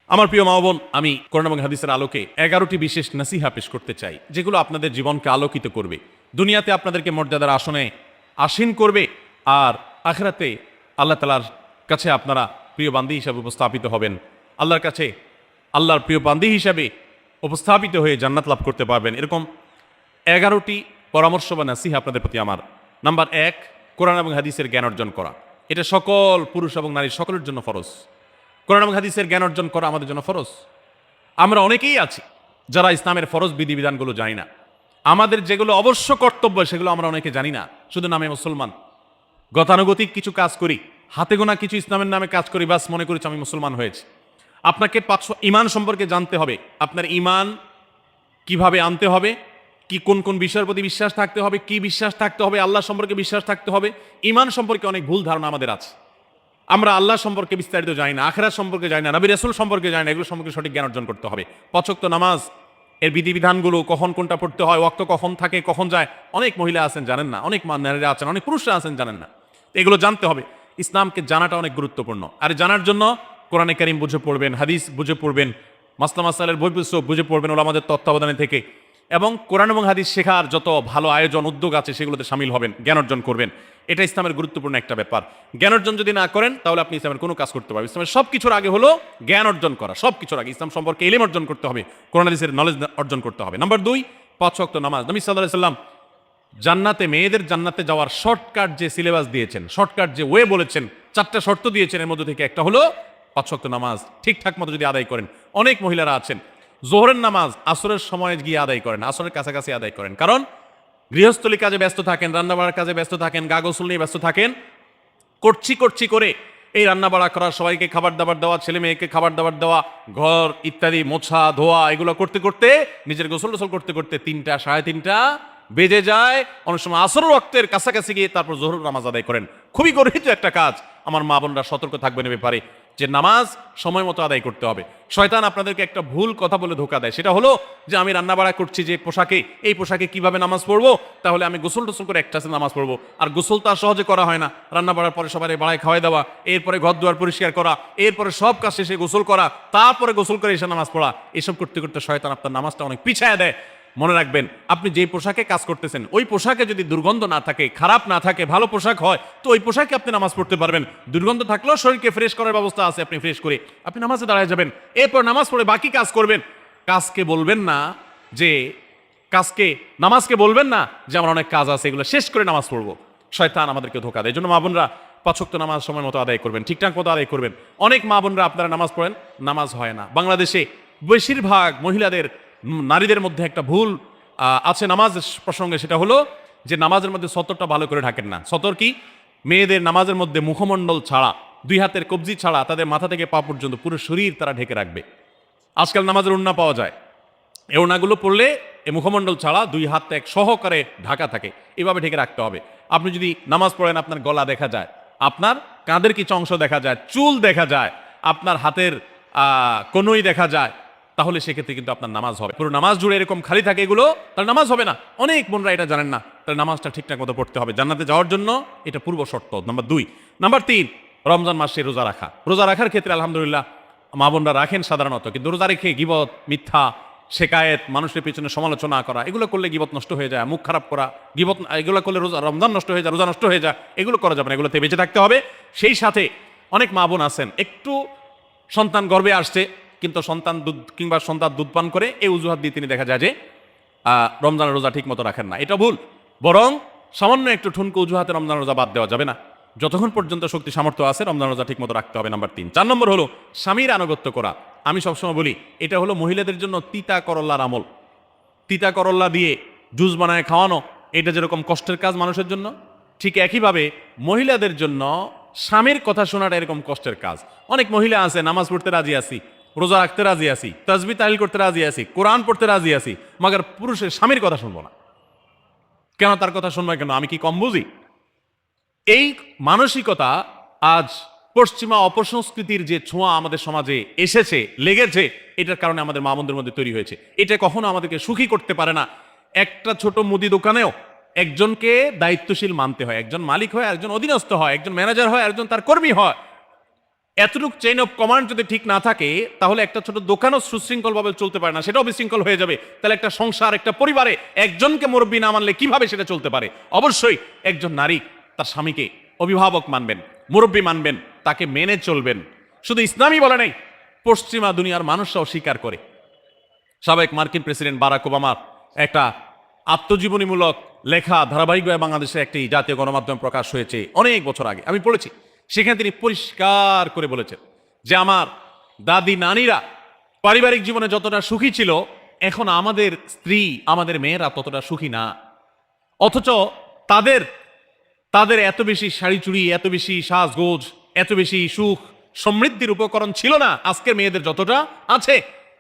আমার প্রিয় মা বোন, আমি কোরআন এবং হাদিসের আলোকে 11টি বিশেষ নসিহা পেশ করতে চাই, যেগুলো আপনাদের জীবনকে আলোকিত করবে, দুনিয়াতে আপনাদেরকে মর্যাদার আসনে আসীন করবে, আর আখিরাতে আল্লাহ তাআলার কাছে আপনারা প্রিয় বান্দী হিসাবে উপস্থাপিত হবেন। আল্লাহর কাছে আল্লাহর প্রিয় বান্দী হিসাবে উপস্থাপিত হয়ে জান্নাত লাভ করতে পারবেন। এরকম 11টি পরামর্শ বা নসিহা আপনাদের প্রতি আমার। নাম্বার 1, কোরআন এবং হাদিসের জ্ঞান অর্জন করা। এটা সকল পুরুষ এবং নারী সকলের জন্য ফরজ। কোরআন এবং হাদিসের জ্ঞান অর্জন করা আমাদের জন্য ফরজ। আমরা অনেকেই আছি যারা ইসলামের ফরজ বিধিবিধানগুলো জানি না। আমাদের যেগুলো অবশ্য কর্তব্য সেগুলো আমরা অনেকে জানি না, শুধু নামে মুসলমান। গতানুগতিক কিছু কাজ করি, হাতে গোনা কিছু ইসলামের নামে কাজ করি, বাস মনে করেছি আমি মুসলমান হয়েছি। আপনাকে 500 ইমান সম্পর্কে জানতে হবে। আপনার ইমান কিভাবে আনতে হবে, কি কোন কোন বিষয়ের প্রতি বিশ্বাস থাকতে হবে, কি বিশ্বাস থাকতে হবে, আল্লাহ সম্পর্কে বিশ্বাস থাকতে হবে। ইমান সম্পর্কে অনেক ভুল ধারণা আমাদের আছে। আমরা আল্লাহ সম্পর্কে বিস্তারিত জানি না, আখিরাত সম্পর্কে জানি না, নবী রাসূল সম্পর্কে জানি না। এগুলো সম্পর্কে সঠিক জ্ঞান অর্জন করতে হবে। 5 ওয়াক্ত নামাজ এর বিধিবিধানগুলো, কখন কোনটা পড়তে হয়, ওয়াক্ত কখন থাকে কখন যায়, অনেক মহিলা আছেন জানেন না, অনেক নারীরা আছেন, অনেক পুরুষরা আছেন জানেন না। এগুলো জানতে হবে। ইসলামকে জানাটা অনেক গুরুত্বপূর্ণ। আর জানার জন্য কোরআনে কারীম বুঝে পড়বেন, হাদিস বুঝে পড়বেন, মাসলা মাসাইলের বই পুস্তক বুঝে পড়বেন ওলামাদের তত্ত্বাবধানে থেকে, এবং কোরআন এবং হাদিস শেখার যত ভালো আয়োজন উদ্যোগ আছে সেগুলোতে শামিল হবেন, জ্ঞান অর্জন করবেন। এটা ইসলামের গুরুত্বপূর্ণ একটা ব্যাপার। জ্ঞান অর্জন যদি না করেন তাহলে আপনি ইসলামের কোনো কাজ করতে পারবেন। ইসলামের সব কিছুর আগে হলো জ্ঞান অর্জন করা। সব কিছুর আগে ইসলাম সম্পর্কে ইলম অর্জন করতে হবে, কোরআন হাদিসের নলেজ অর্জন করতে হবে। নাম্বার 2, 5 ওয়াক্ত নামাজ। নবী সাল্লাল্লাহু আলাইহি সাল্লাম জান্নাতে, মেয়েদের জান্নাতে যাওয়ার শর্টকাট যে সিলেবাস দিয়েছেন, শর্টকাট যে ওয়ে বলেছেন, 4টা শর্ত দিয়েছেন। এর মধ্যে থেকে একটা হলো 5 ওয়াক্ত নামাজ ঠিকঠাক মতো যদি আদায় করেন। অনেক মহিলারা আছেন জোহরের নামাজ আসরের সময় গিয়ে আদায় করেন, আসরের কাছাকাছি আদায় করেন, কারণ গৃহস্থলী কাজে ব্যস্ত থাকেন, রান্নাবাড়ার কাজে ব্যস্ত থাকেন, গা গোসল নিয়ে ব্যস্ত থাকেন। করছি করে এই রান্নাবাড়া করা, সবাইকে খাবার দাবার দেওয়া, ছেলে মেয়েকে খাবার দাবার দেওয়া, ঘর ইত্যাদি মোছা ধোয়া, এগুলো করতে করতে, নিজের গোসল টোসল করতে করতে 3টা 3:30 বেজে যায়। অনেক সময় আসর ওয়াক্তের কাছাকাছি গিয়ে তারপর জোহর নামাজ আদায় করেন। খুবই গর্হিত একটা কাজ। আমার মা বোনরা সতর্ক থাকবেন এ ব্যাপারে, যে নামাজ সময় মতো আদায় করতে হবে। শয়তান আপনাদেরকে একটা ভুল কথা বলে ধোকা দেয়, সেটা হলো যে আমি রান্নাবাড়া করছি যে পোশাকে, এই পোশাকে কিভাবে নামাজ পড়বো, তাহলে আমি গোসল টোসল করে একটা নামাজ পড়বো। আর গোসল তো আর সহজে করা হয় না। রান্নাবাড়ার পরে সবাই বাড়ায় খাওয়াই দেওয়া, এরপরে ঘর দুয়ার পরিষ্কার করা, এরপরে সব কাজ শেষে গোসল করা, তারপরে গোসল করে এসে নামাজ পড়া, এসব করতে করতে শয়তান আপনার নামাজটা অনেক পিছায় দেয়। মনে রাখবেন, আপনি যে পোশাকে কাজ করতেছেন ওই পোশাকে যদি দুর্গন্ধ না থাকে, খারাপ না থাকে, ভালো পোশাক হয়, তো ওই পোশাকে আপনি নামাজ পড়তে পারবেন। দুর্গন্ধ থাকলেও শরীরকে ফ্রেশ করার ব্যবস্থা আছে, আপনি ফ্রেশ করে আপনি নামাজে দাঁড়ায় যাবেন। এরপর নামাজ পড়ে বাকি কাজ করবেন। কাজকে বলবেন না যে নামাজকে বলবেন না যে আমার অনেক কাজ আছে, এগুলো শেষ করে নামাজ পড়বো। শয়তান আমাদেরকে ধোকা দেয়। এই জন্য মা বোনরা 5 ওয়াক্ত নামাজ সময় মতো আদায় করবেন, ঠিকঠাক মতো আদায় করবেন। অনেক মা বোনরা আপনারা নামাজ পড়েন, নামাজ হয় না। বাংলাদেশে বেশিরভাগ মহিলাদের, নারীদের মধ্যে একটা ভুল আছে নামাজ প্রসঙ্গে, সেটা হলো যে নামাজের মধ্যে সতরটা ভালো করে ঢাকেন না। সতর কি? মেয়েদের নামাজের মধ্যে মুখমণ্ডল ছাড়া, 2 হাতের কবজি ছাড়া তাদের মাথা থেকে পা পর্যন্ত পুরো শরীর তারা ঢেকে রাখবে। আজকাল নামাজের ওড়না পাওয়া যায়, এই ওড়নাগুলো পড়লে এই মুখমণ্ডল ছাড়া 2 হাত এক সহকারে ঢাকা থাকে, এভাবে ঢেকে রাখতে হবে। আপনি যদি নামাজ পড়েন, আপনার গলা দেখা যায়, আপনার কাঁধের কিছু অংশ দেখা যায়, চুল দেখা যায়, আপনার হাতের কনুই দেখা যায়, তাহলে সেক্ষেত্রে কিন্তু আপনার নামাজ হবে। পুরো নামাজ জুড়ে এরকম খালি থাকে এগুলো, তাহলে নামাজ হবে না। অনেক বোনরা এটা জানেন না, তাহলে নামাজটা ঠিকঠাক মতো পড়তে হবে জান্নাতে যাওয়ার জন্য। এটা পূর্ব শর্ত নাম্বার 2। নাম্বার 3, রমজান মাসে রোজা রাখা। রোজা রাখার ক্ষেত্রে আলহামদুলিল্লাহ মা বোনরা রাখেন সাধারণত, কিন্তু রোজা রেখে গীবত, মিথ্যা, শেকায়েত, মানুষের পিছনে সমালোচনা করা, এগুলো করলে গীবত নষ্ট হয়ে যায়। মুখ খারাপ করা, গীবত, এগুলো করলে রমজান নষ্ট হয়ে যায়, রোজা নষ্ট হয়ে যায়। এগুলো করা যাবে না, এগুলোতে বেঁচে থাকতে হবে। সেই সাথে অনেক মা বোন আছেন একটু সন্তান গর্ভে আসছে, কিন্তু সন্তান দুধ পান করে, এই অজুহাত দিয়ে তিনি দেখা যায় যে রমজানের রোজা ঠিক মতো রাখেন না। এটা ভুল। বরং সামান্য একটু ঠুনকো অজুহাতে রমজান রোজা বাদ দেওয়া যাবে না। যতক্ষণ পর্যন্ত শক্তি সামর্থ্য আছে রমজান রোজা ঠিক মতো রাখতে হবে। নাম্বার 3। 4 নম্বর হলো স্বামীর আনুগত্য করা। আমি সবসময় বলি এটা হলো মহিলাদের জন্য তিতা করল্লার আমল। তিতা করল্লা দিয়ে জুস বানায় খাওয়ানো, এটা যেরকম কষ্টের কাজ মানুষের জন্য, ঠিক একইভাবে মহিলাদের জন্য স্বামীর কথা শোনাটা এরকম কষ্টের কাজ। অনেক মহিলা আছে নামাজ পড়তে রাজি আছি, রোজা রাখতে রাজি আছি, তাসবিহ তাহলিল করতে রাজি আছি, কোরআন পড়তে রাজি আছি, মাগার পুরুষের স্বামীর কথা শুনবো না। কেন তার কথা শুনবো কেন? আমি কি কম বুঝি? এই মানসিকতা আজ পশ্চিমা অপসংস্কৃতির যে ছোঁয়া আমাদের সমাজে এসেছে, লেগেছে, এটার কারণে আমাদের মা বোনদের মধ্যে তৈরি হয়েছে। এটা কখনো আমাদেরকে সুখী করতে পারে না। একটা ছোট মুদি দোকানেও একজনকে দায়িত্বশীল মানতে হয়। একজন মালিক হয়, একজন অধীনস্থ হয়, একজন ম্যানেজার হয়, একজন তার কর্মী হয়। এতটুকু চেইন অফ কমান্ড যদি ঠিক না থাকে, তাহলে একটা ছোট দোকানও সুশৃঙ্খলভাবে চলতে পারে না, সেটাও বিশৃঙ্খল হয়ে যাবে। তাহলে একটা সংসার, একটা পরিবারে একজনকে মুরব্বী না মানলে কিভাবে সেটা চলতে পারে? অবশ্যই একজন নারী তার স্বামীকে অভিভাবক মানবেন, মুরব্বী মানবেন, তাকে মেনে চলবেন। শুধু ইসলামই বলে নাই, পশ্চিমা দুনিয়ার মানুষরাও স্বীকার করে। সাবেক মার্কিন প্রেসিডেন্ট বারাক ওবামার একটা আত্মজীবনীমূলক লেখা ধারাবাহিকভাবে বাংলাদেশে একটি জাতীয় গণমাধ্যম প্রকাশ হয়েছে অনেক বছর আগে, আমি পড়েছি। সেখানে তিনি পরিষ্কার করে বলেছেন যে আমার দাদি নানীরা পারিবারিক জীবনে যতটা সুখী ছিল, এখন আমাদের স্ত্রী, আমাদের মেয়েরা ততটা সুখী না। অথচ তাদের তাদের এত বেশি শাড়ি চুড়ি, এত বেশি সাজগোজ, এত বেশি সুখ সমৃদ্ধির উপকরণ ছিল না আজকের মেয়েদের যতটা আছে।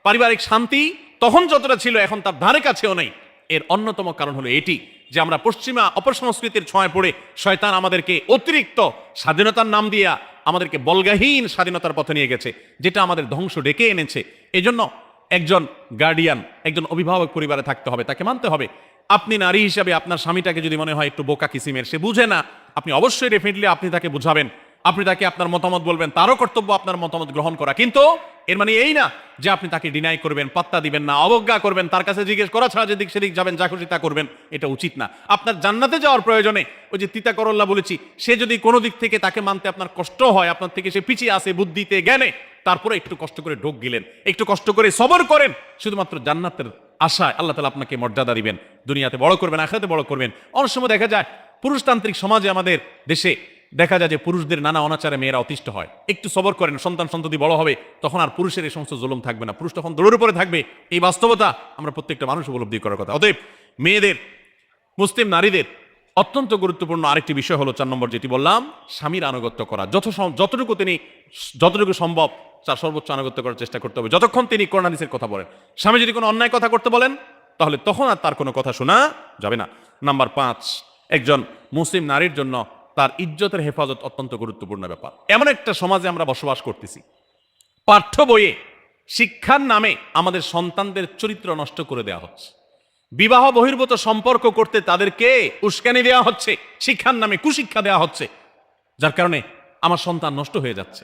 পারিবারিক শান্তি তখন যতটা ছিল, এখন তার ধারে কাছেও নেই। এর অন্যতম কারণ হলো এটি যে আমরা পশ্চিমা অপসংস্কৃতির ছোঁয়ায় পড়ে শয়তান আমাদেরকে অতিরিক্ত স্বাধীনতার নাম দিয়া আমাদেরকে বলগাহীন স্বাধীনতার পথে নিয়ে গেছে, যেটা আমাদের ধ্বংস ডেকে এনেছে। এজন্য একজন গার্ডিয়ান, একজন অভিভাবক পরিবারে থাকতে হবে, তাকে মানতে হবে। আপনি নারী হিসাবে আপনার স্বামীটাকে যদি মনে হয় একটু বোকা কিসিমের, সে বুঝে না, আপনি অবশ্যই ডেফিনেটলি আপনি তাকে বুঝাবেন, আপনি তাকে আপনার মতামত বলবেন, তারও কর্তব্য আপনার মতামত গ্রহণ করা। কিন্তু এর মানে এই না যে আপনি তাকে ডিনাই করবেন, পাত্তা দিবেন না, অবজ্ঞা করবেন, তার কাছে জিজ্ঞেস করা ছাড়া যেদিক সেদিক যাবেন, যা খুশি তা করবেন, এটা উচিত না। আপনার জান্নাতে যাওয়ার প্রয়োজনে ওই যে তিতা করল্লা বলেছি, সে যদি কোনো দিক থেকে তাকে মানতে আপনার কষ্ট হয়, আপনার থেকে সে পিছিয়ে আসে বুদ্ধিতে জ্ঞানে, তারপরে একটু কষ্ট করে ঢোক গিলেন, একটু কষ্ট করে সবর করেন, শুধুমাত্র জান্নাতের আশায় আল্লাহ তাআলা আপনাকে মর্যাদা দিবেন, দুনিয়াতে বড় করবেন, আখিরাতে বড় করবেন। অনেক সময় দেখা যায় পুরুষতান্ত্রিক সমাজে আমাদের দেশে দেখা যায় যে পুরুষদের নানা অনাচারে মেয়েরা অতিষ্ঠ হয়। একটু সবর করেন, সন্তান সন্ততি বড় হবে, তখন আর পুরুষের এই সমস্ত জুলুম থাকবে না, পুরুষ তখন দৌড়ের উপরে থাকবে। এই বাস্তবতা আমরা প্রত্যেকটা মানুষ উপলব্ধি করার কথা। অতএব মেয়েদের, মুসলিম নারীদের অত্যন্ত গুরুত্বপূর্ণ আরেকটি বিষয় হলো 4 নম্বর, যেটি বললাম, স্বামীর আনুগত্য করা। যতটুকু সম্ভব তার সর্বোচ্চ আনুগত্য করার চেষ্টা করতে হবে, যতক্ষণ তিনি কোরআন হাদিসের কথা বলেন। স্বামী যদি কোনো অন্যায় কথা করতে বলেন, তাহলে তখন আর তার কোনো কথা শোনা যাবে না। নাম্বার 5, একজন মুসলিম নারীর জন্য তার ইজ্জতের হেফাজত অত্যন্ত গুরুত্বপূর্ণ ব্যাপার। এমন একটা সমাজে আমরা বসবাস করতেছি, পাঠ্য বইয়ে শিক্ষার নামে আমাদের সন্তানদের চরিত্র নষ্ট করে দেওয়া হচ্ছে। বিবাহ বহির্ভূত সম্পর্ক করতে তাদেরকে উস্কানি দেওয়া হচ্ছে, শিক্ষার নামে কুশিক্ষা দেওয়া হচ্ছে, যার কারণে আমার সন্তান নষ্ট হয়ে যাচ্ছে।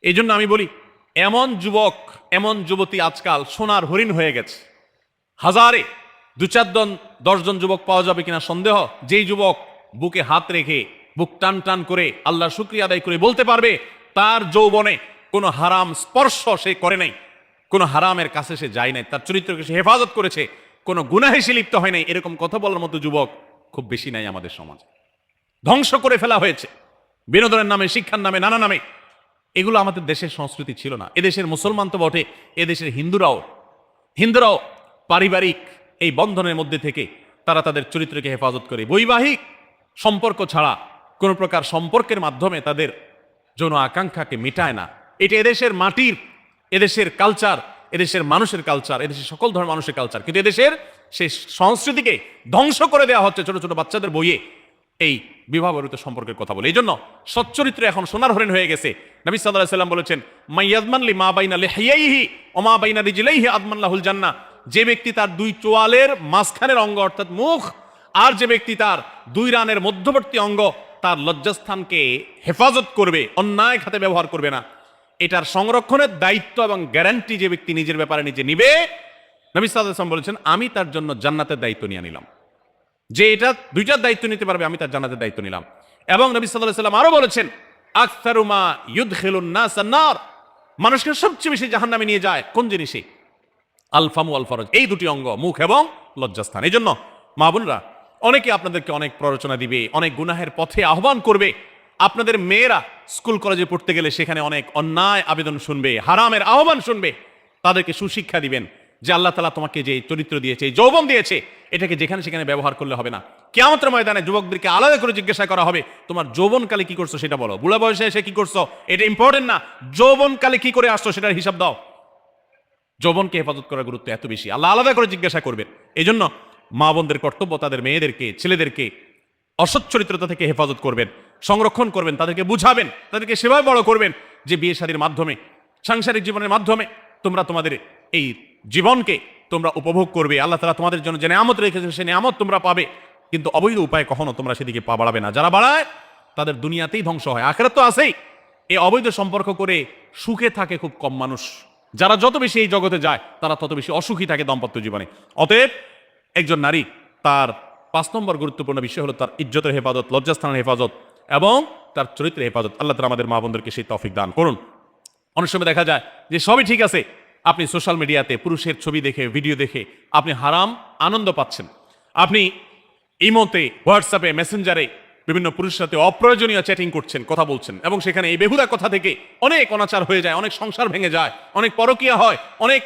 এই জন্য আমি বলি, এমন যুবক, এমন যুবতী আজকাল সোনার হরিণ হয়ে গেছে। হাজারে 2-4 জন যুবক পাওয়া যাবে কিনা সন্দেহ, যেই যুবক বুকে হাত রেখে বুক টান টান করে আল্লাহর শুকরিয়া আদায় করে বলতে পারবে তার যৌবনে কোনো হারাম স্পর্শ সে করে নাই, কোনো হারামের কাছে সে যায় নাই, তার চরিত্রকে সে হেফাজত করেছে, কোনো গুনাহে সে লিপ্ত হয় নাই, এরকম কথা বলার মতো যুবক খুব বেশি নাই আমাদের সমাজে। ধ্বংস করে ফেলা হয়েছে বিনোদনের নামে, শিক্ষার নামে, নানা নামে। এগুলো আমাদের দেশের সংস্কৃতি ছিল না। এদেশের মুসলমান তো বটে, এদেশের হিন্দুরাও পারিবারিক এই বন্ধনের মধ্যে থেকে তারা তাদের চরিত্রকে হেফাজত করে। বৈবাহিক সম্পর্ক ছাড়া কোনো প্রকার সম্পর্কের মাধ্যমে তাদের যৌন আকাঙ্ক্ষাকে মেটায় না। এটা এদেশের মাটির, এদেশের কালচার, এদেশের মানুষের কালচার, এদেশের সকল ধরনের মানুষের কালচার, কিন্তু এদেশের সেই সংস্কৃতিকে ধ্বংস করে দেওয়া হচ্ছে ছোট ছোট বাচ্চাদের বইয়ে এই বিবাহ বহির্ভূত সম্পর্কের কথা বলে। এই জন্য সচ্চরিত্র এখন সোনার হরিণ হয়ে গেছে। নবী সাল্লাল্লাহু আলাইহি ওয়াসাল্লাম বলেছেন, মাইয়াজমান লি মা বাইনা লিহিয়াইহি ওয়া মা বাইনা রিজলাইহি আদমান লাহুল জান্নাহ। যে ব্যক্তি তার 2 চোয়ালের মাঝখানের অঙ্গ অর্থাৎ মুখ, আর যে ব্যক্তি তার 2 রানের মধ্যবর্তী অঙ্গ, তার লজ্জাস্থানকে হেফাজত করবে, অন্যায় খাতে ব্যবহার করবে না, এটার সংরক্ষণের দায়িত্ব এবং গ্যারান্টি যে ব্যক্তি নিজের ব্যাপারে নিজে নিবে, নবী সাল্লাল্লাহু আলাইহি ওয়াসাল্লাম বলেছেন, আমি তার জন্য জান্নাতের দায়িত্ব নিয়ে নিলাম। যে এটা 2টার দায়িত্ব নিতে পারবে, আমি তার জান্নাতের দায়িত্ব নিলাম। এবং নবী সাল্লাল্লাহু আলাইহি ওয়াসাল্লাম আরো বলেছেন, আকসারু মা ইউদখিলুন নাস আন-নার, মানুষকে সবচেয়ে বেশি জাহান্নামে নিয়ে যায় কোন জিনিসে? আল ফামু আল ফরজ, এই 2টি অঙ্গ, মুখ এবং লজ্জাস্থান। এই জন্য মা বোনরা, অনেকে আপনাদেরকে অনেক প্ররোচনা দিবে, অনেক গুনাহের পথে আহ্বান করবে। আপনাদের মেয়েরা স্কুল কলেজে পড়তে গেলে সেখানে অনেক অন্যায় আবেদন শুনবে, হারামের আহ্বান শুনবে। তাদেরকে সুশিক্ষা দিবেন যে আল্লাহ তাআলা তোমাকে যে চরিত্র দিয়েছে, এই যৌবন দিয়েছে, এটাকে যেখানে সেখানে ব্যবহার করলে হবে না। কিয়ামতের ময়দানে যুবকদেরকে আলাদা করে জিজ্ঞাসা করা হবে, তোমার যৌবনকালে কি করছো সেটা বলো, বুড়া বয়সে এসে কি করছো এটা ইম্পর্টেন্ট না, যৌবনকালে কি করে আসছো সেটার হিসাব দাও। যৌবনকে হেফাজত করার গুরুত্ব এত বেশি, আল্লাহ আলাদা করে জিজ্ঞাসা করবেন। এই জন্য মা বোনদের কর্তব্য তাদের মেয়েদেরকে, ছেলেদেরকে অসৎ চরিত্রতা থেকে হেফাজত করবেন, সংরক্ষণ করবেন, তাদেরকে বুঝাবেন, তাদেরকে সেভাবে বড় করবেন যে বিয়ে শাদীর মাধ্যমে, সাংসারিক জীবনের মাধ্যমে তোমরা তোমাদের এই জীবনকে তোমরা উপভোগ করবে। আল্লাহ তাআলা তোমাদের জন্য যে নিয়ামত রেখেছে সেই নিয়ামত তোমরা পাবে, কিন্তু অবৈধ উপায়ে কখনো তোমরা সেদিকে পা বাড়াবে না। যারা বাড়ায় তাদের দুনিয়াতেই ধ্বংস হয়, আখিরাত তো আছেই, এই অবৈধ সম্পর্ক করে সুখে থাকে খুব কম মানুষ। যারা যত বেশি এই জগতে যায় তারা তত বেশি অসুখী থাকে দাম্পত্য জীবনে। অতএব একজন নারী তার 5 নম্বর গুরুত্বপূর্ণ বিষয় হলো তার ইজ্জতের হেফাজত, লজ্জাস্থানের হেফাজত এবং তার চরিত্রের হেফাজত। আল্লাহ তাআলা আমাদের মা বোনদেরকে সেই তৌফিক দান করুন। অনেক সময় দেখা যায় যে সবই ঠিক আছে, আপনি সোশ্যাল মিডিয়াতে পুরুষের ছবি দেখে, ভিডিও দেখে আপনি হারাম আনন্দ পাচ্ছেন। আপনি ইমোতে, হোয়াটসঅ্যাপে, মেসেঞ্জারে বিভিন্ন পুরুষের সাথে অপ্রয়োজনীয় চ্যাটিং করছেন, কথা বলছেন, এবং সেখানে এই বেহুদা কথা থেকে অনেক অনাচার হয়ে যায়, অনেক সংসার ভেঙে যায়, অনেক পরকীয়া হয়, অনেক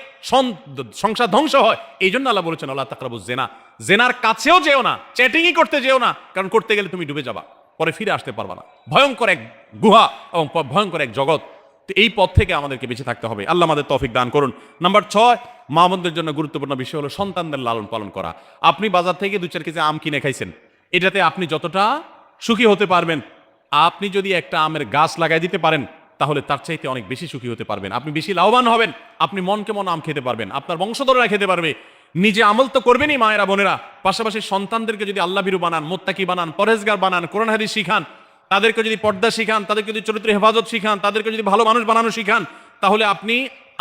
সংসার ধ্বংস হয়। এই জন্য আল্লাহ বলেছেন আল্লাহ তাকরাবুজ জেনা, জেনার কাছেও যেও না, চ্যাটিংই করতে যেও না, কারণ করতে গেলে তুমি ডুবে যাবা, পরে ফিরে আসতে পারবা না। ভয়ঙ্কর এক গুহা এবং ভয়ঙ্কর এক জগৎ। তো এই পথ থেকে আমাদেরকে বেঁচে থাকতে হবে। আল্লাহ আমাদের তৌফিক দান করুন। নাম্বার 6, মা বোনদের জন্য গুরুত্বপূর্ণ বিষয় হলো সন্তানদের লালন পালন করা। আপনি বাজার থেকে 2-4 কেজি আম কিনে খাইছেন, এটাতে আপনি যতটা সুখী হতে পারবেন, আপনি যদি একটা আমের গাছ লাগাই দিতে পারেন তাহলে তার চাইতে অনেক বেশি সুখী হতে পারবেন। আপনি বেশি লাভবান হবেন, আপনি মনকে মন আম খেতে পারবেন, আপনার বংশধররা খেতে পারবে। নিজে আমল তো করবেনই মায়েরা বোনেরা, পাশাপাশি সন্তানদেরকে যদি আল্লাহ ভীরু বানান, মুত্তাকি বানান, পরহেজগার বানান, কোরআন হাদিস শিখান, তাদেরকে যদি পর্দা শিখান, তাদেরকে যদি চরিত্র হেফাজত শিখান, তাদেরকে যদি ভালো মানুষ বানানো শিখান, তাহলে আপনি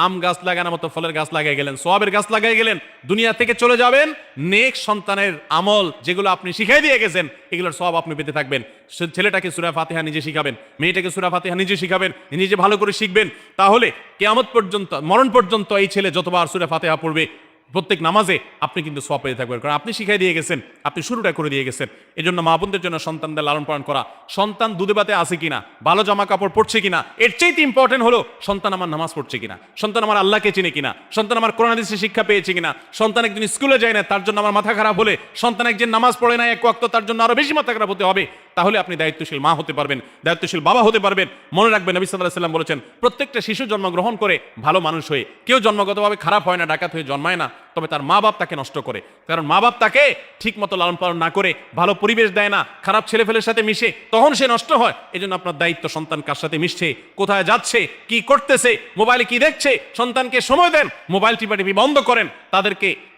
আম গাছ লাগানোর মতো ফলের গাছ লাগাই গেলেন, সওয়াবের গাছ লাগাই গেলেন। দুনিয়া থেকে চলে যাবেন, নেক সন্তানের আমল যেগুলো আপনি শিখাই দিয়ে গেছেন এগুলোর সওয়াব আপনি পেতে থাকবেন। ছেলেটাকে সূরা ফাতিহা নিজে শিখাবেন, মেয়েটাকে সূরা ফাতিহা নিজে শিখাবেন, নিজে ভালো করে শিখবেন। তাহলে কিয়ামত পর্যন্ত, মরণ পর্যন্ত এই ছেলে যতবার সূরা ফাতিহা পড়বে প্রত্যেক নামাজে আপনি কিন্তু সওয়াব পেতে থাকবেন, কারণ আপনি শিখাই দিয়ে গেছেন, আপনি শুরুটা করে দিয়ে গেছেন। এই জন্য মা বোনদের জন্য সন্তানদের লালন পালন করা, সন্তান দুধে ভাতে আছে কিনা, ভালো জামা কাপড় পরছে কিনা, এর চাইতে ইম্পর্টেন্ট হলো সন্তান আমার নামাজ পড়ছে কিনা, সন্তান আমার আল্লাহকে চিনে কিনা, সন্তান আমার কোরআন হাদিসের শিক্ষা পেয়েছে কিনা। সন্তান একদিন স্কুলে যায় না, তার জন্য আমার মাথা খারাপ হলে, সন্তান একদিন নামাজ পড়ে না এক ওয়াক্ত, তার জন্য আরো বেশি মাথা খারাপ হতে হবে। তাহলে আপনি দায়িত্বশীল মা হতে পারবেন, দায়িত্বশীল বাবা হতে পারবেন। মনে রাখবেন নবী সাল্লাল্লাহু আলাইহি ওয়াসাল্লাম বলেছেন, প্রত্যেকটা শিশু জন্মগ্রহণ করে ভালো মানুষ হয়ে, কেউ জন্মগতভাবে খারাপ হয় না, ডাকাত হয়ে জন্মায় না, তবে তার মা বাপ তাকে নষ্ট করে। কারণ মা বাপ তাকে ঠিক মতো লালন পালন না করে, ভালো পরিবেশ দেয় না, খারাপ ছেলেফেলের সাথে মিশে, তখন সে নষ্ট হয়। এই জন্য আপনার দায়িত্ব সন্তান কার সাথে মিশছে, কোথায় যাচ্ছে, কি করতেছে, মোবাইলে কি দেখছে, সন্তানকে সময় দেন, মোবাইল টিপাটিপি বন্ধ করেন,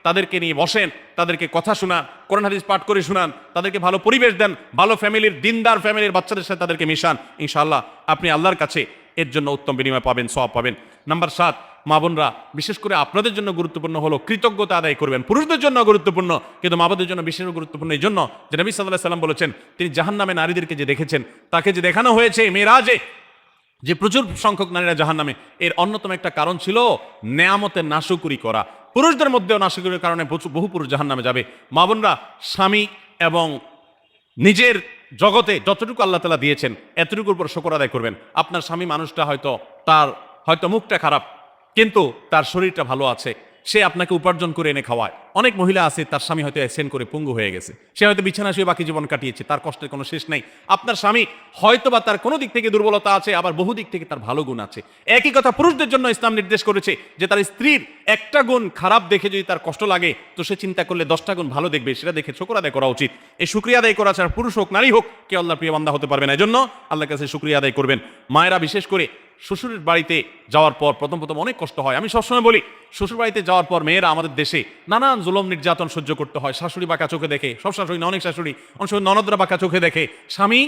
তাদেরকে নিয়ে বসেন, তাদেরকে কথা শোনান, কোরআন হাদিস পাঠ করে শোনান, তাদেরকে ভালো পরিবেশ দেন, ভালো ফ্যামিলির, দিনদার ফ্যামিলির বাচ্চাদের সাথে তাদেরকে মিশান। ইনশাআল্লাহ আপনি আল্লাহর কাছে এর জন্য উত্তম বিনিময় পাবেন, সওয়াব পাবেন। নাম্বার 7, মা বোনরা বিশেষ করে আপনাদের জন্য গুরুত্বপূর্ণ হলো কৃতজ্ঞতা আদায় করবেন। পুরুষদের জন্য গুরুত্বপূর্ণ, কিন্তু মা বোনদের জন্য বিশেষ গুরুত্বপূর্ণ এই জন্য যে নবী সাল্লাল্লাহু আলাইহি ওয়াসাল্লাম বলেছেন, তিনি জাহান্নামে নারীদেরকে যে দেখেছেন, তাকে যে দেখানো হয়েছে মেরাজে, যে প্রচুর সংখ্যক নারীরা জাহান্নামে, এর অন্যতম একটা কারণ ছিল নেয়ামতের নাশুকরি করা। পুরুষদের মধ্যেও নাশুকরির কারণে বহু পুরুষ জাহান্নামে যাবে। মা বোনরা স্বামী এবং নিজের জগতে যতটুকু আল্লাহ তাআলা দিয়েছেন এতটুকুর উপর শুকর আদায় করবেন। আপনার স্বামী মানুষটা হয়তো মুখটা খারাপ, কিন্তু তার শরীরটা ভালো আছে, সে আপনাকে উপার্জন করে এনে খাওয়ায়। অনেক মহিলা আছে তার স্বামী হয়তো অ্যাক্সিডেন্ট করে পঙ্গু হয়ে গেছে, সে হয়তো বিছানা শুয়ে বাকি জীবন কাটিয়েছে, তার কষ্টের কোনো শেষ নেই। আপনার স্বামী হয়তো বা তার কোনো দিক থেকে দুর্বলতা আছে, আবার বহু দিক থেকে তার ভালো গুণ আছে। একই কথা পুরুষদের জন্য ইসলাম নির্দেশ করেছে যে তার স্ত্রীর একটা গুণ খারাপ দেখে যদি তার কষ্ট লাগে, তো সে চিন্তা করলে 10টা গুণ ভালো দেখবে, সেটা দেখে শুকর আদায় করা উচিত। এই শুকরিয়া আদায় করা ছাড়া পুরুষ হোক নারী হোক কেউ আল্লাহর প্রিয় বান্দা হতে পারবে না। এই জন্য আল্লাহর কাছে শুকরিয়া আদায় করবেন। মায়েরা বিশেষ করে শ্বশুরের বাড়িতে যাওয়ার পর প্রথম অনেক কষ্ট হয়। আমি সবসময় বলি, শ্বশুর বাড়িতে যাওয়ার পর মেয়েরা আমাদের দেশে নানান জুলুম নির্যাতন সহ্য করতে হয়। শাশুড়ি বাঁকা চোখে দেখে, সব শাশুড়ি না, অনেক শাশুড়ি, অনেক সময় ননদরা বাঁকা চোখে দেখে, স্বামী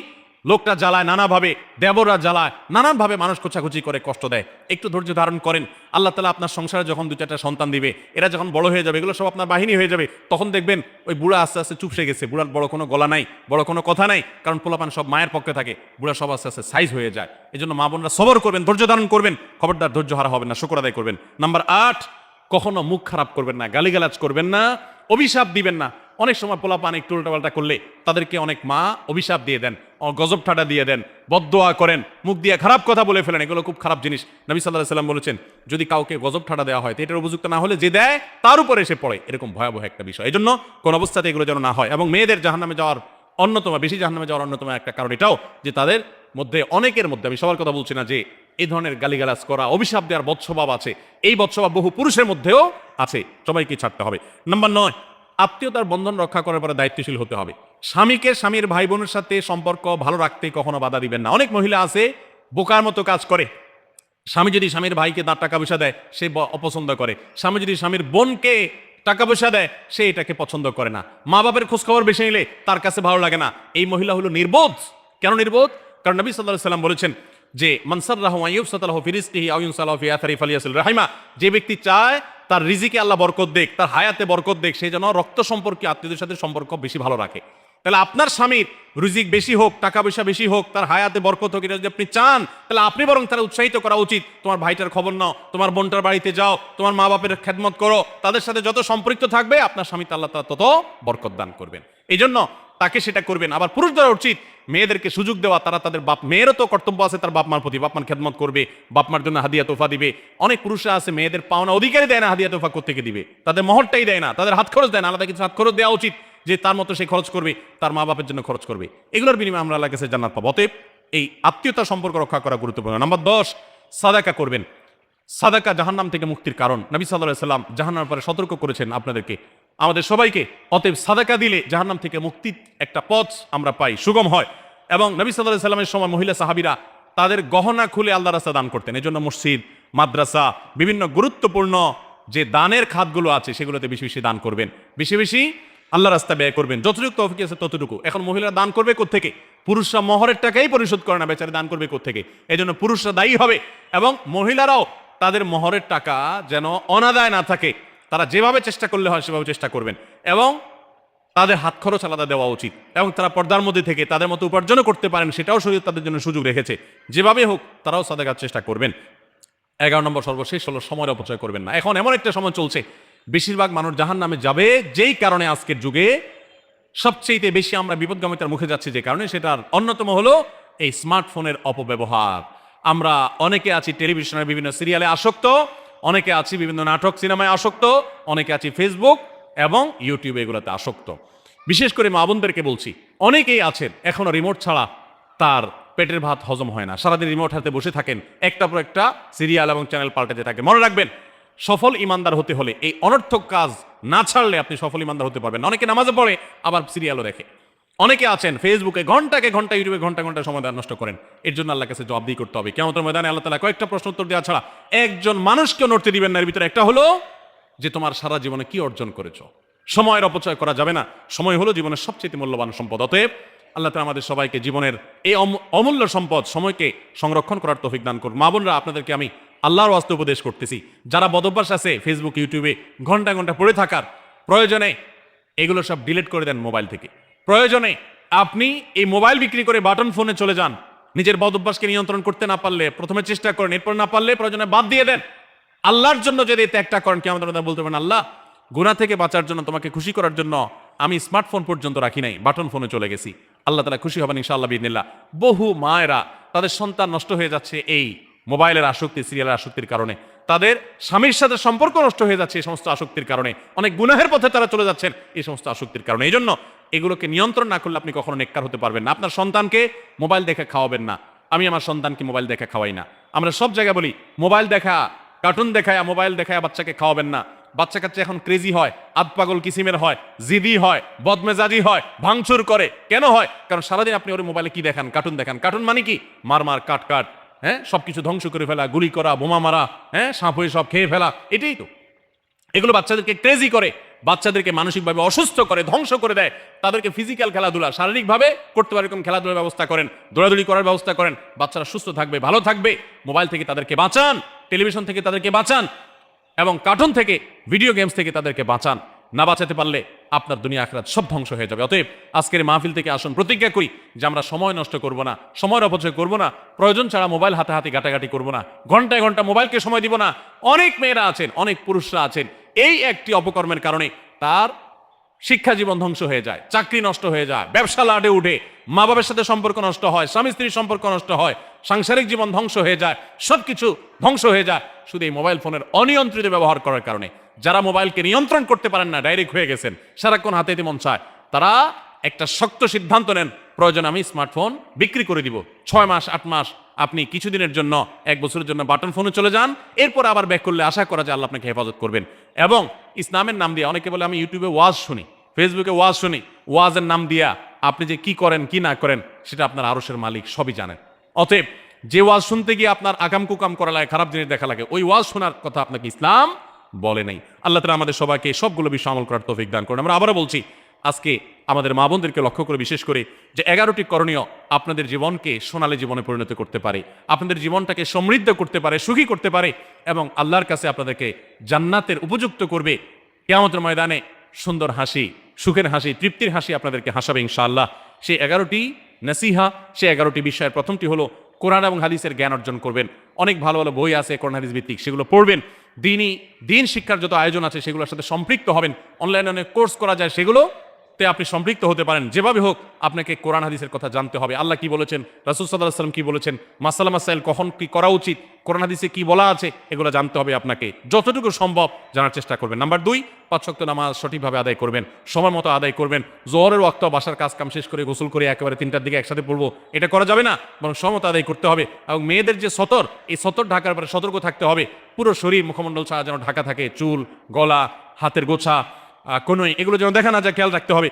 লোকটা জ্বালায় নানাভাবে, দেবররা জ্বালায় নানানভাবে, মানুষ কোচাকুচি করে কষ্ট দেয়। একটু ধৈর্য ধারণ করেন, আল্লাহ তাআলা আপনার সংসারে যখন 2-4টা সন্তান দিবে, এরা যখন বড় হয়ে যাবে, এগুলো সব আপনার বাহিনী হয়ে যাবে, তখন দেখবেন ওই বুড়া আস্তে আস্তে চুপসে গেছে, বুড়ার বড় কোনো গলা নাই, বড় কোনো কথা নাই, কারণ পোলাপান সব মায়ের পক্ষে থাকে, বুড়া সব আস্তে আস্তে সাইজ হয়ে যায়। এই জন্য মা বোনরা সবর করবেন, ধৈর্য ধারণ করবেন, খবরদার ধৈর্য হারা হবেন না, শুকর আদায় করবেন। নাম্বার 8, কখনো মুখ খারাপ করবেন না, গালিগালাজ করবেন না, অভিশাপ দিবেন না। অনেক সময় পোলাপান একটু উল্টাপাল্টা করলে তাদেরকে অনেক মা অভিশাপ দিয়ে দেন, গজব ঠাটা দিয়ে দেন, বদদোয়া করেন, মুখ দিয়ে খারাপ কথা বলে ফেলেন। এগুলো খুব খারাপ জিনিস। নবী সাল্লাল্লাহু আলাইহি ওয়াসাল্লাম বলেছেন, যদি কাউকে গজব ঠাটা দেওয়া হয়, এটার উপযুক্ত না হলে যে দেয় তার উপরে এসে পড়ে, এরকম ভয়াবহ একটা বিষয়। এই জন্য কোন অবস্থাতে এগুলো যেন না হয়। এবং মেয়েদের জাহান্নামে যাওয়ার বেশি জাহান্নামে যাওয়ার অন্যতম একটা কারণ এটাও যে তাদের মধ্যে, অনেকের মধ্যে, আমি সবার কথা বলছি না, যে এই ধরনের গালিগালাজ করা, অভিশাপ দেওয়ার বদস্বভাব আছে। এই বদস্বভাব বহু পুরুষের মধ্যেও আছে, সবাইকে ছাড়তে হবে। নাম্বার 9, আত্মীয়তার বন্ধন রক্ষা করার পরে দায়িত্বশীল হতে হবে। স্বামীকে স্বামীর ভাই বোনের সাথে সম্পর্ক ভালো রাখতে কখনো বাধা দিবেন না। অনেক মহিলা আছে বোকার মতো কাজ করে। স্বামী যদি স্বামীর ভাইকে টাকা পয়সা দেয়, সে অপছন্দ করে। স্বামী যদি স্বামীর বোনকে টাকা পয়সা দেয়, সে এটাকে পছন্দ করে না। মা বাবার খোঁজখবর বেশি নিলে তার কাছে ভালো লাগে না। এই মহিলা হলো নির্বোধ। কেন নির্বোধ? কারণ নবী সাল্লাল্লাহু আলাইহি ওয়াসাল্লাম বলেছেন, যে মানসাররাহু আইয়ুবসাতালাহু ফি রিজকিহি আও ইউনসালাহু ফি আথারি ফালিয়াসিল রাহিমা, যে ব্যক্তি চায় তার রিজিকে আল্লাহ বরকত দেখ, তার হায়াতে বরকত দেখ, সেই জন্য রক্ত সম্পর্কে আত্মীয়দের সাথে সম্পর্ক বেশি ভালো রাখে। তাহলে আপনার স্বামীর রিজিক বেশি হোক, টাকা পয়সা বেশি হোক, তার হায়াতে বরকত হোক, এটা যদি আপনি চান তাহলে আপনি বরং তারা উৎসাহিত করা উচিত। তোমার ভাইটার খবর নাও, তোমার বোনটার বাড়িতে যাও, তোমার মা বাপের খেদমত করো, তাদের সাথে যত সম্পৃক্ত থাকবে আপনার স্বামী আল্লাহ তাআলা তত বরকত দান করবেন। এই জন্য তাকে সেটা করবেন। আবার পুরুষদের উচিত মেয়েদেরকে সুযোগ দেওয়া, তারা তাদের বাপ, মেয়েরও তো কর্তব্য আছে তার বাপ মার প্রতি, বাপ মার খেদমত করবে, বাপ মার জন্য হাদিয়া তোফা দিবে। অনেক পুরুষরা আছে মেয়েদের পাওনা অধিকারই দেয় না, হাদিয়া তোফা কোত্থেকে দিবে, তাদের মহরটাই দেয় না, তাদের হাত খরচ দেয় না, আলাদা কিছু হাত খরচ দেওয়া উচিত যে তার মতো সে খরচ করবে, তার মা বাপের জন্য খরচ করবে। এগুলোর বিনিময়ে আমরা আল্লাহর কাছে জান্নাত পাবো। অতএব এই আত্মীয়তার সম্পর্ক রক্ষা করা গুরুত্বপূর্ণ। নাম্বার 10, সাদাকা করবেন। সাদাকা জাহান্নাম থেকে মুক্তির কারণ। নবী সাল্লাল্লাহু আলাইহি ওয়াসাল্লাম জাহান্নামের পরে সতর্ক করেছেন আপনাদেরকে, আমাদের সবাইকে। অতএব সাদাকা দিলে জাহান্নাম থেকে মুক্তির একটা পথ আমরা পাই, সুগম হয়। এবং নবী সাল্লাল্লাহু আলাইহি ওয়াসাল্লামের সময় মহিলা সাহাবীরা তাদের গহনা খুলে আল্লাহর রাস্তায় দান করতেন। এজন্য মসজিদ, মাদ্রাসা, বিভিন্ন গুরুত্বপূর্ণ যে দানের খাতগুলো আছে সেগুলোতে বেশি বেশি দান করবেন, বেশি বেশি আল্লাহ রাস্তায় ব্যয় করবেন, যতটুকু তৌফিক আছে ততটুকু। এখন মহিলারা দান করবে কোত্থেকে? পুরুষরা মহরের টাকাই পরিশোধ করে না, বেচারে দান করবে কোত্থেকে? এই জন্য পুরুষরা দায়ী হবে। এবং মহিলারাও তাদের মহরের টাকা যেন অনাদায় না থাকে, তারা যেভাবে চেষ্টা করলে হয় সেভাবে চেষ্টা করবেন। এবং তাদের হাত খরচ আলাদা দেওয়া উচিত, এবং তারা পর্দার মধ্যে থেকে তাদের মতো উপার্জনও করতে পারেন, সেটাও শরীর তাদের জন্য সুযোগ রেখেছে। যেভাবে হোক তারাও সাদাকার চেষ্টা করবেন। 11 নম্বর সর্বশেষ হলো সময়ের অপচয় করবেন না। এখন এমন একটা সময় চলছে বেশিরভাগ মানুষ জাহান্নামে যাবে, যেই কারণে আজকের যুগে সবচেয়ে বেশি আমরা বিপদগামিতার মুখে যাচ্ছি, যে কারণে সেটার অন্যতম হলো এই স্মার্টফোনের অপব্যবহার। আমরা অনেকে আছি টেলিভিশনের বিভিন্ন সিরিয়ালে আসক্ত, অনেকে আছি বিভিন্ন নাটক সিনেমায় আসক্ত, অনেকে আছি ফেসবুক এবং ইউটিউবে এগুলোতে আসক্ত। বিশেষ করে মা বোনদেরকে বলছি, অনেকেই আছেন এখনো রিমোট ছাড়া তার পেটের ভাত হজম হয় না, সারাদিন রিমোট হাতে বসে থাকেন, একটা পর একটা সিরিয়াল এবং চ্যানেল পাল্টাতে থাকে। মনে রাখবেন, সফল ইমানদার হতে হলে এই অনর্থক কাজ না ছাড়লে আপনি সফল ইমানদার হতে পারবেন না। অনেকে নামাজে পড়ে আবার সিরিয়ালও দেখে, অনেকে আছেন ফেসবুকে ঘন্টাকে ঘন্টা, ইউটিউবে ঘন্টা ঘন্টা সময় নষ্ট করেন। এর জন্য আল্লাহর কাছে জবাবদিহি করতে হবে কিয়ামতের ময়দানে। আল্লাহ তাআলা কয়েকটা প্রশ্ন উত্তর দেওয়া ছাড়া একজন মানুষকে নড়তে দিবেন না। এর ভিতরে একটা হলো যে তোমার সারা জীবনে কি অর্জন করেছো। সময়ের অপচয় করা যাবে না। সময় হলো জীবনের সবচেয়ে মূল্যবান সম্পদ। অতএব আল্লাহ তাআলা আমাদের সবাইকে জীবনের এই অমূল্য সম্পদ সময়কে সংরক্ষণ করার তৌফিক দান করুন। মা বোনরা, আপনাদেরকে আমি আল্লাহর ওয়াস্তে উপদেশ করতেছি, যারা বদভ্যাস আছে ফেসবুক, ইউটিউবে ঘন্টা ঘন্টা পড়ে থাকার, প্রয়োজনে এগুলো সব ডিলিট করে দেন মোবাইল থেকে। প্রয়োজনে আপনি এই মোবাইল বিক্রি করে বাটন ফোনে চলে যান। নিজের বদভ্যাসকে নিয়ন্ত্রণ করতে না পারলে প্রথমে চেষ্টা করেন, এরপর না পারলে প্রয়োজনে বাদ দিয়ে দেন। আল্লাহর জন্য যদি ত্যাগটা করেন, কিয়ামতের ময়দানে বলতে পারেন, আল্লাহ গুনাহ থেকে বাঁচার জন্য, তোমাকে খুশি করার জন্য আমি স্মার্টফোন পর্যন্ত রাখি নাই, বাটন ফোনে চলে গেছি। আল্লাহ তাআলা খুশি হবেন ইনশাআল্লাহ বিইذنিল্লাহ। বহু মায়েরা তাদের সন্তান নষ্ট হয়ে যাচ্ছে এই মোবাইলের আসক্তি, সিরিয়ালের আসক্তির কারণে। তাদের স্বামীর সাথে সম্পর্ক নষ্ট হয়ে যাচ্ছে এই সমস্ত আসক্তির কারণে। অনেক গুনাহের পথে তারা চলে যাচ্ছেন এই সমস্ত আসক্তির কারণে। এই জন্য এগুলোকে নিয়ন্ত্রণ না করলে আপনি কখনো নেককার হতে পারবেন না। আপনার সন্তানকে মোবাইল দেখে খাওয়াবেন না। আমি আমার সন্তানকে মোবাইল দেখে খাওয়াই না। আমরা সব জায়গায় বলি মোবাইল দেখা, কার্টুন দেখায়, মোবাইল দেখায় বাচ্চাকে খাওয়াবেন না। বাচ্চা কাচ্চা এখন ক্রেজি হয়, আতপাগল কিসিমের হয়, জিদি হয়, বদমেজাজি হয়, ভাঙচুর করে। কেন হয়? কারণ সারাদিন আপনি ওর মোবাইলে কি দেখান? কার্টুন দেখান। কার্টুন মানে কি? মার মার, কাট কাট, হ্যাঁ, সবকিছু ধ্বংস করে ফেলা, গুলি করা, বোমা মারা, হ্যাঁ, সাপ হয়ে সব খেয়ে ফেলা, এটাই তো। এগুলো বাচ্চাদেরকে ক্রেজি করে, বাচ্চাদেরকে মানসিকভাবে অসুস্থ করে, ধ্বংস করে দেয়। তাদেরকে ফিজিক্যাল খেলাধুলা, শারীরিকভাবে করতে পারে এরকম খেলাধুলার ব্যবস্থা করেন, দৌড়াদৌড়ি করার ব্যবস্থা করেন। বাচ্চারা সুস্থ থাকবে, ভালো থাকবে। মোবাইল থেকে তাদেরকে বাঁচান, টেলিভিশন থেকে তাদেরকে বাঁচান, এবং কার্টুন থেকে, ভিডিও গেমস থেকে তাদেরকে বাঁচান। না বাঁচাতে পারলে আপনার দুনিয়া আখিরাত সব ধ্বংস হয়ে যাবে। অতএব আজকের মাহফিল থেকে আসুন প্রতিজ্ঞা করি যে আমরা সময় নষ্ট করব না, সময়ের অপচয় করব না, প্রয়োজন ছাড়া মোবাইল হাতে ঘাটাঘাটি করব না, ঘন্টায় ঘন্টা মোবাইলকে সময় দিব না। অনেক মেয়েরা আছেন, অনেক পুরুষরা আছেন, এই একটি অপকর্মের কারণে তার শিক্ষা জীবন ধ্বংস হয়ে যায়, চাকরি নষ্ট হয়ে যায়, ব্যবসা লাডে উঠে, মা বাবার সাথে সম্পর্ক নষ্ট হয়, স্বামী স্ত্রীর সম্পর্ক নষ্ট হয়, সাংসারিক জীবন ধ্বংস হয়ে যায়, সবকিছু ধ্বংস হয়ে যায় শুধু এই মোবাইল ফোনের অনিয়ন্ত্রিত ব্যবহার করার কারণে। যারা মোবাইলকে নিয়ন্ত্রণ করতে পারেন না, ডাইরেক্ট হয়ে গেছেন, সারাক্ষণ হাতে মন চায়, তারা একটা শক্ত সিদ্ধান্ত নেন, প্রয়োজন আমি স্মার্টফোন বিক্রি করে দিব। 6 মাস 8 মাস আপনি কিছুদিনের জন্য, 1 বছরের জন্য বাটন ফোনে চলে যান, এরপর আবার ব্যাক করলে আশা করা যায় আল্লাহ আপনাকে হেফাজত করবেন। এবং ইসলামের নাম দিয়ে, অনেকে বলে আমি ইউটিউবে ওয়াজ শুনি, ফেসবুকে ওয়াজ শুনি, ওয়াজের নাম দিয়া আপনি যে কি করেন কি না করেন সেটা আপনার আরশের মালিক সবই জানেন। অতএব যে ওয়াজ শুনতে গিয়ে আপনার আকাম কুকাম করা লাগে, খারাপ জিনিস দেখা লাগে, ওই ওয়াজ শোনার কথা আপনাকে ইসলাম বলে নাই। আল্লাহ তাআলা আমাদের সবাইকে সবগুলো বিষয় আমল করার তৌফিক দান করুন। আমরা আবারও বলছি, আজকে আমাদের মা বোনদেরকে লক্ষ্য করে বিশেষ করে যে 11টি করণীয় আপনাদের জীবনকে সোনালী জীবনে পরিণত করতে পারে, আপনাদের জীবনটাকে সমৃদ্ধ করতে পারে, সুখী করতে পারে এবং আল্লাহর কাছে আপনাদেরকে জান্নাতের উপযুক্ত করবে। কিয়ামতের ময়দানে সুন্দর হাসি, সুখের হাসি, তৃপ্তির হাসি আপনাদেরকে হাসাবে ইনশাআল্লাহ। সেই 11টি নসিহা, সেই 11টি বিষয়ের প্রথমটি হলো কোরআন এবং হাদিসের জ্ঞান অর্জন করবেন। অনেক ভালো ভালো বই আছে কোরআন হাদিস ভিত্তিক, সেগুলো পড়বেন। দিন শিক্ষার যত আয়োজন আছে সেগুলোর সাথে সম্পৃক্ত হবেন। অনলাইনে অনেক কোর্স করা যায়, সেগুলোতে আপনি সম্পৃক্ত হতে পারেন। যেভাবে হোক আপনাকে কোরআন হাদিসের কথা জানতে হবে। আল্লাহ কি বলেছেন, রাসূল সাল্লাল্লাহু আলাইহি ওয়াসাল্লাম কি বলেছেন, মাসালা মাসাইল কখন কি করা উচিত, কোরআন হাদিসে কি বলা আছে, এগুলো জানতে হবে আপনাকে। যতটুকু সম্ভব জানার চেষ্টা করবেন। নাম্বার 2, 5 ওয়াক্ত নামাজ সঠিকভাবে আদায় করবেন, সময় মতো আদায় করবেন। জোহরের ওয়াক্ত বাসার কাজ কাম শেষ করে গোসল করে একেবারে 3টার দিকে একসাথে পড়বো, এটা করা যাবে না, বরং সময় মতো আদায় করতে হবে। এবং মেয়েদের যে সতর, এই সতর ঢাকার পরে সতর্ক থাকতে হবে। পুরো শরীর মুখমণ্ডল ছাড়া যেন ঢাকা থাকে, চুল, গলা, হাতের গোছা, কোনোই, এগুলো যেন দেখা না যায়, খেয়াল রাখতে হবে।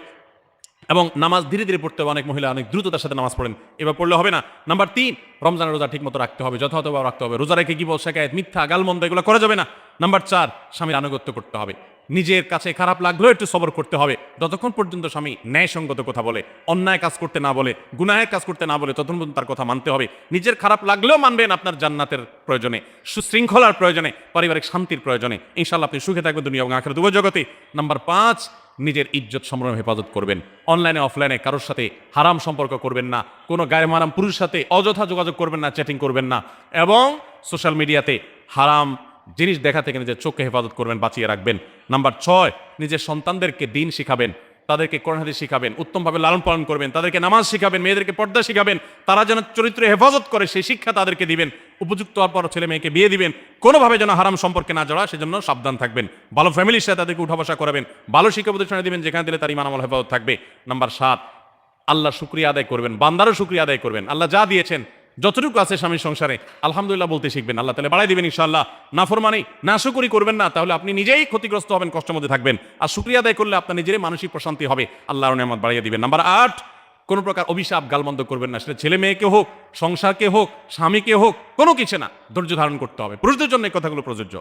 এবং নামাজ ধীরে ধীরে পড়তে হবে। অনেক মহিলা অনেক দ্রুততার সাথে নামাজ পড়েন, এবার পড়লে হবে না। নাম্বার 3, রমজানের রোজা ঠিক মতো রাখতে হবে, যথাযথভাবে রাখতে হবে। রোজা রেখে গিবত, শিকায়েত, মিথ্যা, গালমন্দ এগুলো করা যাবে না। নাম্বার 4, স্বামীর আনুগত্য করতে হবে। নিজের কাছে খারাপ লাগলেও একটু সবর করতে হবে। যতক্ষণ পর্যন্ত স্বামী ন্যায়সঙ্গত কথা বলে, অন্যায় কাজ করতে না বলে, গুনাহের কাজ করতে না বলে, ততক্ষণ পর্যন্ত তার কথা মানতে হবে। নিজের খারাপ লাগলেও মানবেন আপনার জান্নাতের প্রয়োজনে, সুশৃঙ্খলার প্রয়োজনে, পারিবারিক শান্তির প্রয়োজনে। ইনশাআল্লাহ আপনি সুখে থাকবেন দুনিয়া এবং আখিরাত উভয় জগতে। নাম্বার 5, নিজের ইজ্জত সম্মান হেফাজত করবেন। অনলাইনে অফলাইনে কারোর সাথে হারাম সম্পর্ক করবেন না, কোনো গায়ে মারাম পুরুষের সাথে অযথা যোগাযোগ করবেন না, চ্যাটিং করবেন না, এবং সোশ্যাল মিডিয়াতে হারাম জিনিস দেখা থেকে নিজের চোখকে হেফাজত করবেন, বাঁচিয়ে রাখবেন। নাম্বার 6, নিজের সন্তানদেরকে দিন শিখাবেন, তাদেরকে কোরআন হাদিস শিখাবেন, উত্তমভাবে লালন পালন করবেন, তাদেরকে নামাজ শিখাবেন, মেয়েদেরকে পর্দা শিখাবেন, তারা যেন চরিত্র হেফাজত করে সেই শিক্ষা তাদেরকে দিবেন। উপযুক্ত হওয়ার পর ছেলে মেয়েকে বিয়ে দিবেন, কোনোভাবে যেন হারাম সম্পর্কে না জড়া, সেজন্য সাবধান থাকবেন। ভালো ফ্যামিলির সাথে তাদেরকে উঠা বসা করাবেন, ভালো শিক্ষা প্রতিষ্ঠানে দিবেন যেখানে দিলে তার ঈমান আমল হেফাজত থাকবে। নাম্বার 7, আল্লাহ শুকরিয়া আদায় করবেন, বান্দারও শুকরিয়া আদায় করবেন। আল্লাহ যা দিয়েছেন, যতটুকু আছে স্বামীর সংসারে, আলহামদুলিল্লাহ বলতে শিখবেন, আল্লাহ তাআলা বাড়াই দিবেন ইনশাআল্লাহ। নাফরমানি, নাশুকরি করবেন না, তাহলে আপনি নিজেই ক্ষতিগ্রস্ত হবেন, কষ্টের মধ্যে থাকবেন। আর শুকরিয়া আদায় করলে আপনার নিজেরই মানসিক প্রশান্তি হবে, আল্লাহর নিয়ামত বাড়িয়ে দিবেন। নাম্বার 8, কোনো প্রকার অভিশাপ গালমন্দ করবেন না, সেটা ছেলে মেয়েকে হোক, সংসারকে হোক, স্বামীকে হোক, কোনো কিছু না, ধৈর্য ধারণ করতে হবে। পুরুষদের জন্য এই কথাগুলো প্রযোজ্য।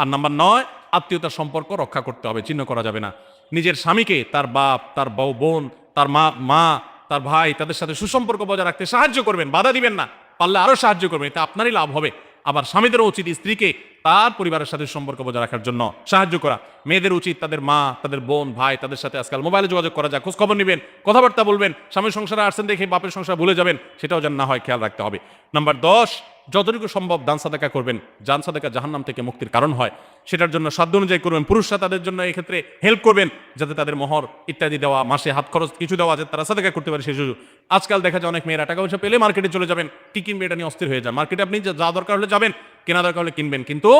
আর নাম্বার 9, আত্মীয়তার সম্পর্ক রক্ষা করতে হবে, ছিন্ন করা যাবে না। নিজের স্বামীকে তার বাপ, তার বউ, বোন, তার মা, তার ভাই, তাদের সাথে সুসম্পর্ক বজায় রাখতে সাহায্য করবেন, বাধা দিবেন না, পারলে আরো সাহায্য করবেন, এতে আপনারই লাভ হবে। আবার স্বামীদেরও উচিত স্ত্রীকে তার পরিবারের সাথে সম্পর্ক বজায় রাখার জন্য সাহায্য করা। মেয়েদের উচিত তাদের মা, তাদের বোন, ভাই, তাদের সাথে আজকাল মোবাইলে যোগাযোগ করা যায়, খোঁজ খবর নেবেন, কথাবার্তা বলবেন। স্বামীর সংসারে আসছেন দেখে বাপের সংসার ভুলে যাবেন, সেটাও যেন না হয়, খেয়াল রাখতে হবে। নাম্বার 10, যতটুকু সম্ভব দান সাদাকা করবেন। দান সাদাকা জাহান্নাম থেকে মুক্তির কারণ হয়, সেটার জন্য সাধ্য অনুযায়ী করবেন। পুরুষরা তাদের জন্য এই ক্ষেত্রে হেল্প করবেন, যাতে তাদের মোহর ইত্যাদি দেওয়া, মাসে হাত খরচ কিছু দেওয়া, যাতে তারা সাদাকা করতে পারে সেই সুযোগ। আজকাল দেখা যায় অনেক মেয়েরা টাকা পয়সা পেলে মার্কেটে চলে যাবেন, কি কিনবে এটা নিয়ে অস্থির হয়ে যান। মার্কেটে আপনি যা দরকার হলে যাবেন, কেনা দরকার হলে কিনবেন, কিন্তু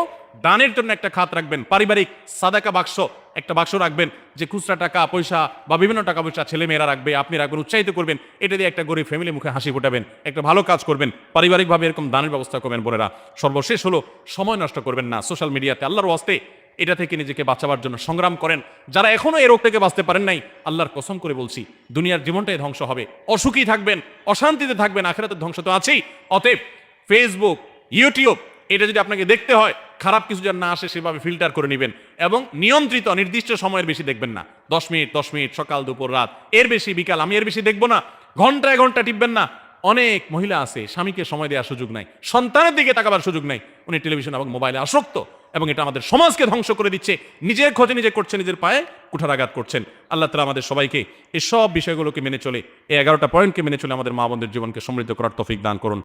দানের জন্য একটা খাত রাখবেন। পারিবারিক সাদাকা বাক্স, একটা বাক্স রাখবেন, যে খুচরা টাকা পয়সা বা বিভিন্ন টাকা পয়সা ছেলে মেয়েরা রাখবে, আপনি রাখবেন, উৎসাহিত করবেন। এটা দিয়ে একটা গরিব ফ্যামিলি মুখে হাসি ফোটাবেন, একটা ভালো কাজ করবেন, পারিবারিকভাবে এরকম দানের ব্যবস্থা করবেন। বোনেরা, সর্বশেষ হলো সময় নষ্ট করবেন না সোশ্যাল মিডিয়াতে। আল্লাহর ওয়াস্তে এটা থেকে নিজেকে বাঁচাবার জন্য সংগ্রাম করেন। যারা এখনো এই রোগ থেকে বাঁচতে পারেন নাই, আল্লাহর কসম করে বলছি, দুনিয়ার জীবনটাই ধ্বংস হবে, অসুখী থাকবেন, অশান্তিতে থাকবেন, আখিরাতের ধ্বংস তো আছেই। অতএব ফেসবুক, ইউটিউব, এটা যদি আপনাকে দেখতে হয়, খারাপ কিছু যেন না আসে সেভাবে ফিল্টার করে নেবেন, এবং নিয়ন্ত্রিত নির্দিষ্ট সময়ের বেশি দেখবেন না। 10 মিনিট, সকাল, দুপুর, রাত, এর বেশি বিকাল, আমি এর বেশি দেখবো না। ঘন্টায় ঘন্টা টিপবেন না। অনেক মহিলা আছে, স্বামীকে সময় দেওয়ার সুযোগ নাই, সন্তানের দিকে তাকাবার সুযোগ নাই, উনি টেলিভিশন এবং মোবাইলে আসক্ত, এবং এটা আমাদের সমাজকে ধ্বংস করে দিচ্ছে। নিজের ক্ষতি নিজে করছে, নিজের পায়ে কুঠারাঘাত করছেন। আল্লাহ তাআলা আমাদের সবাইকে এই সব বিষয়গুলোকে মেনে চলে, এই 11টা পয়েন্টকে মেনে চলে আমাদের মা বোনদের জীবনকে সমৃদ্ধ করার তৌফিক দান করুন।